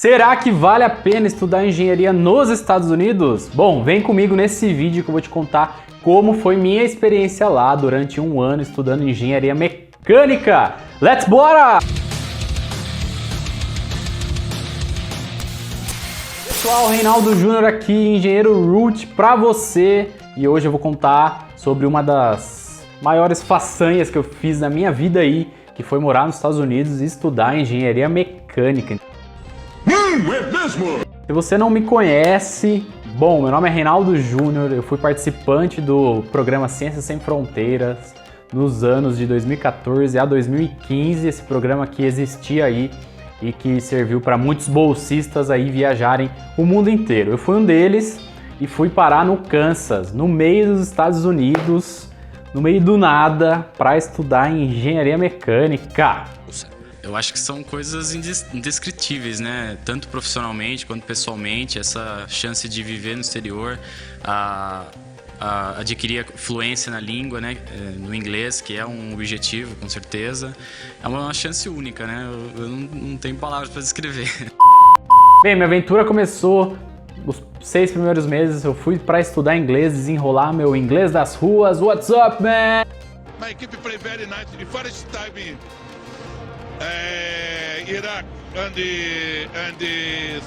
Será que vale a pena estudar engenharia nos Estados Unidos? Bom, vem comigo nesse vídeo que eu vou te contar como foi minha experiência lá durante um ano estudando engenharia mecânica. Let's bora! Pessoal, Reinaldo Júnior aqui, engenheiro root pra você. E hoje eu vou contar sobre uma das maiores façanhas que eu fiz na minha vida aí, que foi morar nos Estados Unidos e estudar engenharia mecânica. É mesmo? Se você não me conhece, bom, meu nome é Reinaldo Júnior, eu fui participante do programa Ciências Sem Fronteiras nos anos de 2014 a 2015, esse programa que existia aí e que serviu para muitos bolsistas aí viajarem o mundo inteiro. Eu fui um deles e fui parar no Kansas, no meio dos Estados Unidos, no meio do nada, para estudar engenharia mecânica. Eu acho que são coisas indescritíveis, né? Tanto profissionalmente quanto pessoalmente, essa chance de viver no exterior, adquirir fluência na língua, né? No inglês, que é um objetivo, com certeza. É uma chance única, né? Eu não tenho palavras para descrever. Bem, minha aventura começou os 6 primeiros meses. Eu fui para estudar inglês, desenrolar meu inglês das ruas. What's up, man? My equipe play very nice. The first time Iraq and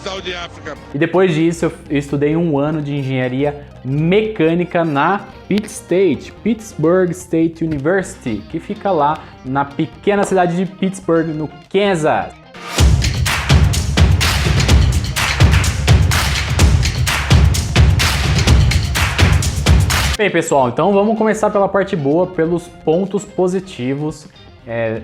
Saudi Africa. E depois disso eu estudei um ano de engenharia mecânica na Pittsburgh State University, que fica lá na pequena cidade de Pittsburgh, no Kansas. Bem, pessoal, então vamos começar pela parte boa, pelos pontos positivos.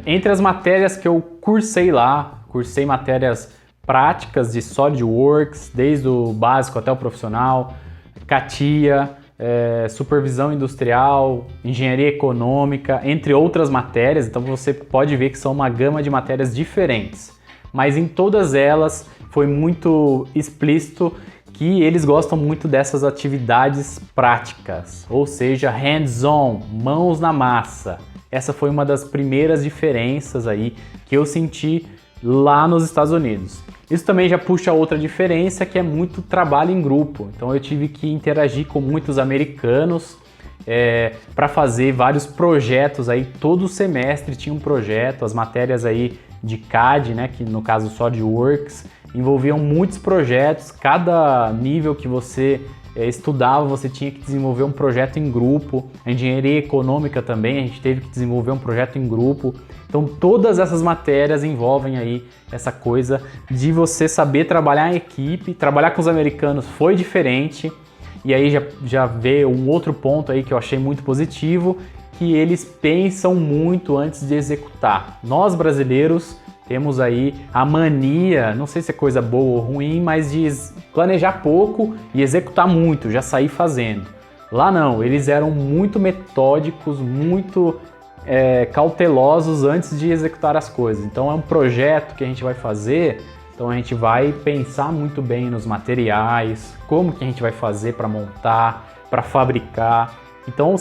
Entre as matérias que eu cursei lá, cursei matérias práticas de SolidWorks, desde o básico até o profissional, CATIA, supervisão industrial, engenharia econômica, entre outras matérias. Então você pode ver que são uma gama de matérias diferentes. Mas em todas elas foi muito explícito que eles gostam muito dessas atividades práticas, ou seja, hands-on, mãos na massa. Essa foi uma das primeiras diferenças aí que eu senti lá nos Estados Unidos. Isso também já puxa outra diferença, que é muito trabalho em grupo. Então eu tive que interagir com muitos americanos para fazer vários projetos aí. Todo semestre tinha um projeto, as matérias aí de CAD, né, que no caso SolidWorks, envolviam muitos projetos. Cada nível que você estudava, você tinha que desenvolver um projeto em grupo. A engenharia econômica também, a gente teve que desenvolver um projeto em grupo. Então todas essas matérias envolvem aí essa coisa de você saber trabalhar em equipe. Trabalhar com os americanos foi diferente. E aí já veio um outro ponto aí que eu achei muito positivo, que eles pensam muito antes de executar. Nós brasileiros temos aí a mania, não sei se é coisa boa ou ruim, mas de planejar pouco e executar muito, já sair fazendo. Lá não, eles eram muito metódicos, muito cautelosos antes de executar as coisas. Então é um projeto que a gente vai fazer, então a gente vai pensar muito bem nos materiais, como que a gente vai fazer para montar, para fabricar. Então em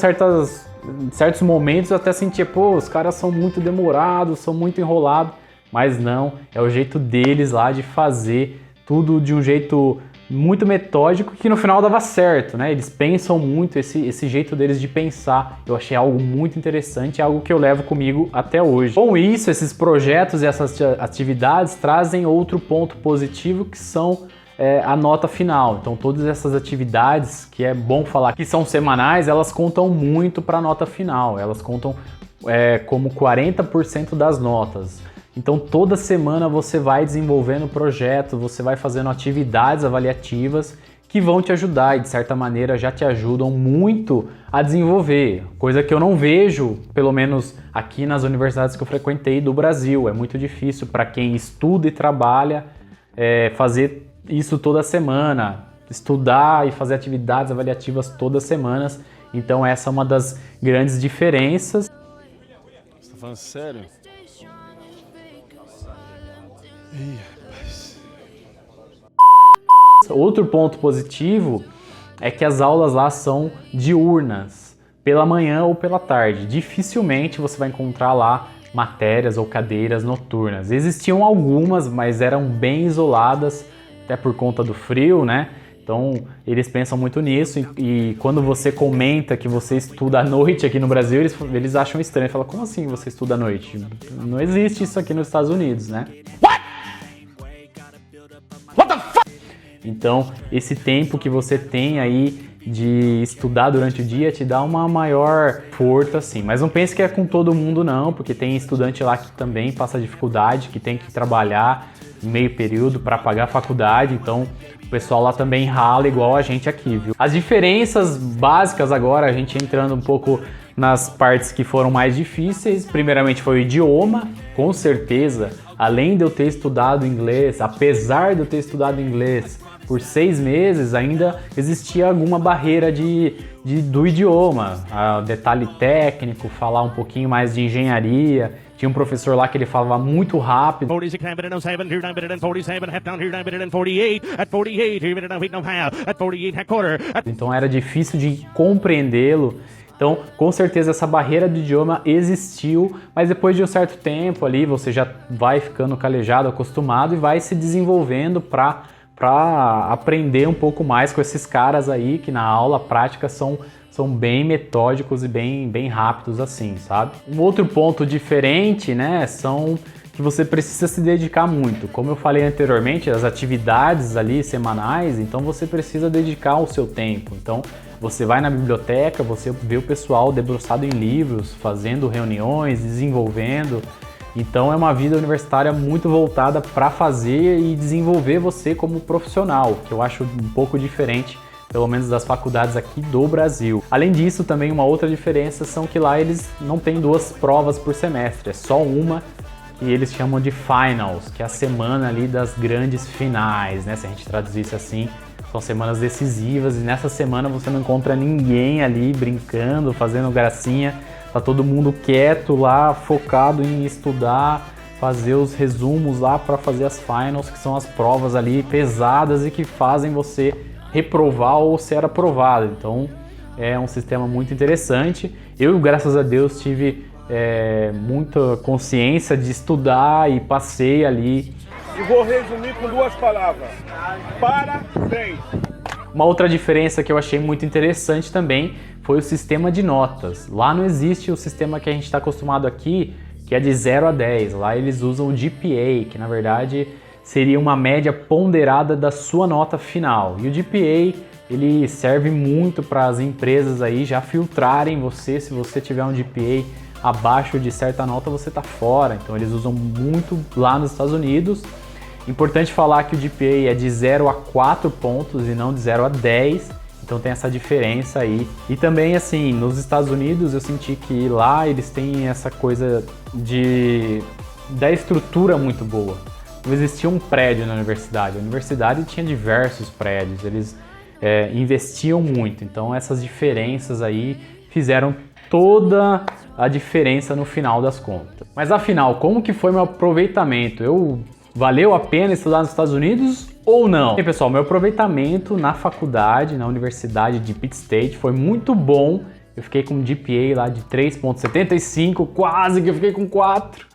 certos momentos eu até sentia, pô, os caras são muito demorados, são muito enrolados. Mas não, é o jeito deles lá de fazer tudo de um jeito muito metódico que no final dava certo, né? Eles pensam muito, esse jeito deles de pensar, eu achei algo muito interessante, algo que eu levo comigo até hoje. Com isso, esses projetos e essas atividades trazem outro ponto positivo, que são a nota final. Então todas essas atividades, que é bom falar que são semanais, elas contam muito para a nota final, elas contam como 40% das notas. Então toda semana você vai desenvolvendo projeto, você vai fazendo atividades avaliativas que vão te ajudar e de certa maneira já te ajudam muito a desenvolver, coisa que eu não vejo, pelo menos aqui nas universidades que eu frequentei do Brasil. É muito difícil para quem estuda e trabalha fazer isso toda semana, estudar e fazer atividades avaliativas todas as semanas. Então essa é uma das grandes diferenças. Você tá falando sério? Ih, rapaz. Outro ponto positivo é que as aulas lá são diurnas, pela manhã ou pela tarde. Dificilmente você vai encontrar lá matérias ou cadeiras noturnas. Existiam algumas, mas eram bem isoladas, até por conta do frio, né? Então eles pensam muito nisso e quando você comenta que você estuda à noite aqui no Brasil, eles acham estranho. Falam, como assim você estuda à noite? Não existe isso aqui nos Estados Unidos, né? What the fuck? Então esse tempo que você tem aí de estudar durante o dia te dá uma maior força, assim. Mas não pense que é com todo mundo não, porque tem estudante lá que também passa dificuldade, que tem que trabalhar em meio período para pagar a faculdade, então o pessoal lá também rala igual a gente aqui, viu? As diferenças básicas agora, a gente entrando um pouco nas partes que foram mais difíceis, primeiramente foi o idioma, com certeza, além de eu ter estudado inglês, apesar de eu ter estudado inglês por 6 meses, ainda existia alguma barreira do idioma, detalhe técnico, falar um pouquinho mais de engenharia. Tinha um professor lá que ele falava muito rápido. Então era difícil de compreendê-lo. Então, com certeza essa barreira do idioma existiu, mas depois de um certo tempo ali, você já vai ficando calejado, acostumado e vai se desenvolvendo para aprender um pouco mais com esses caras aí que na aula prática são bem metódicos e bem rápidos assim, sabe? Um outro ponto diferente, né, são que você precisa se dedicar muito. Como eu falei anteriormente, as atividades ali semanais, então você precisa dedicar o seu tempo. Então você vai na biblioteca, você vê o pessoal debruçado em livros, fazendo reuniões, desenvolvendo. Então é uma vida universitária muito voltada para fazer e desenvolver você como profissional, que eu acho um pouco diferente, pelo menos das faculdades aqui do Brasil. Além disso, também uma outra diferença são que lá eles não têm 2 provas por semestre, é só uma que eles chamam de finals, que é a semana ali das grandes finais, né? Se a gente traduzisse assim, são semanas decisivas e nessa semana você não encontra ninguém ali brincando, fazendo gracinha. Tá todo mundo quieto lá, focado em estudar, fazer os resumos lá para fazer as finals, que são as provas ali pesadas e que fazem você reprovar ou ser aprovado. Então é um sistema muito interessante. Eu, graças a Deus, tive muita consciência de estudar e passei ali. E vou resumir com 2 palavras: parabéns! Uma outra diferença que eu achei muito interessante também foi o sistema de notas. Lá não existe o sistema que a gente está acostumado aqui, que é de 0 a 10. Lá eles usam o GPA, que na verdade seria uma média ponderada da sua nota final. E o GPA, ele serve muito para as empresas aí já filtrarem você. Se você tiver um GPA abaixo de certa nota, você está fora. Então eles usam muito lá nos Estados Unidos. Importante falar que o GPA é de 0 a 4 pontos e não de 0 a 10. Então tem essa diferença aí. E também, assim, nos Estados Unidos eu senti que lá eles têm essa coisa da estrutura muito boa. Não existia um prédio na universidade. A universidade tinha diversos prédios, eles investiam muito. Então essas diferenças aí fizeram toda a diferença no final das contas. Mas afinal, como que foi meu aproveitamento? Valeu a pena estudar nos Estados Unidos ou não? E pessoal, meu aproveitamento na faculdade, na Universidade de Pitt State foi muito bom. Eu fiquei com um GPA lá de 3.75, quase que eu fiquei com 4.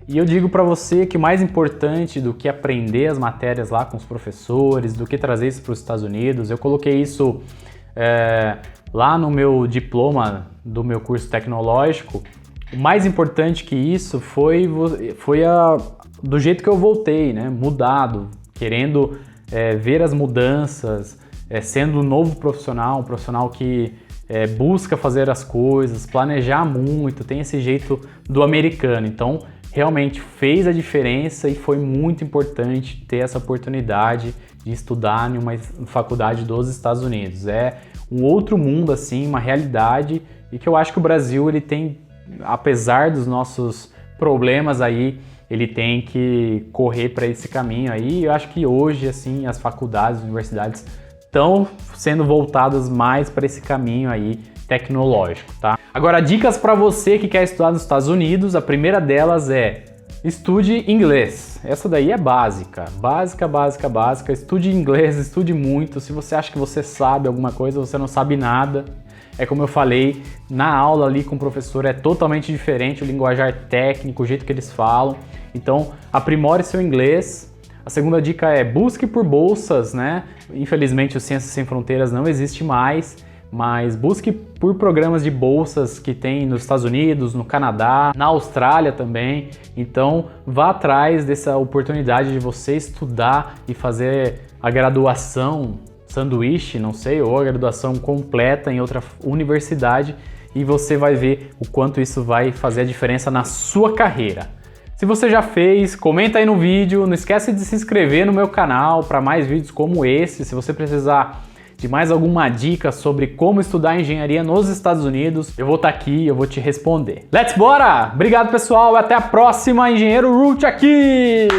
E eu digo para você que mais importante do que aprender as matérias lá com os professores, do que trazer isso para os Estados Unidos, eu coloquei isso lá no meu diploma do meu curso tecnológico. O mais importante que isso foi do jeito que eu voltei, né? Mudado, querendo ver as mudanças, sendo um novo profissional, um profissional que busca fazer as coisas, planejar muito, tem esse jeito do americano. Então, realmente fez a diferença e foi muito importante ter essa oportunidade de estudar em uma faculdade dos Estados Unidos. É um outro mundo, assim, uma realidade, e que eu acho que o Brasil, ele tem, apesar dos nossos problemas aí, ele tem que correr para esse caminho aí. Eu acho que hoje, assim, as faculdades, as universidades estão sendo voltadas mais para esse caminho aí tecnológico, tá? Agora, dicas para você que quer estudar nos Estados Unidos. A primeira delas é: estude inglês. Essa daí é básica. Básica. Estude inglês, estude muito. Se você acha que você sabe alguma coisa, você não sabe nada. é como eu falei, na aula ali com o professor é totalmente diferente, o linguajar técnico, o jeito que eles falam. Então, aprimore seu inglês. A segunda dica é busque por bolsas, né? Infelizmente o Ciências Sem Fronteiras não existe mais, mas busque por programas de bolsas que tem nos Estados Unidos, no Canadá, na Austrália também. Então vá atrás dessa oportunidade de você estudar e fazer a graduação sanduíche, não sei, ou a graduação completa em outra universidade, e você vai ver o quanto isso vai fazer a diferença na sua carreira. Se você já fez, comenta aí no vídeo, não esquece de se inscrever no meu canal para mais vídeos como esse. Se você precisar de mais alguma dica sobre como estudar engenharia nos Estados Unidos, eu vou estar aqui e eu vou te responder. Let's bora! Obrigado pessoal, até a próxima, Engenheiro Root aqui!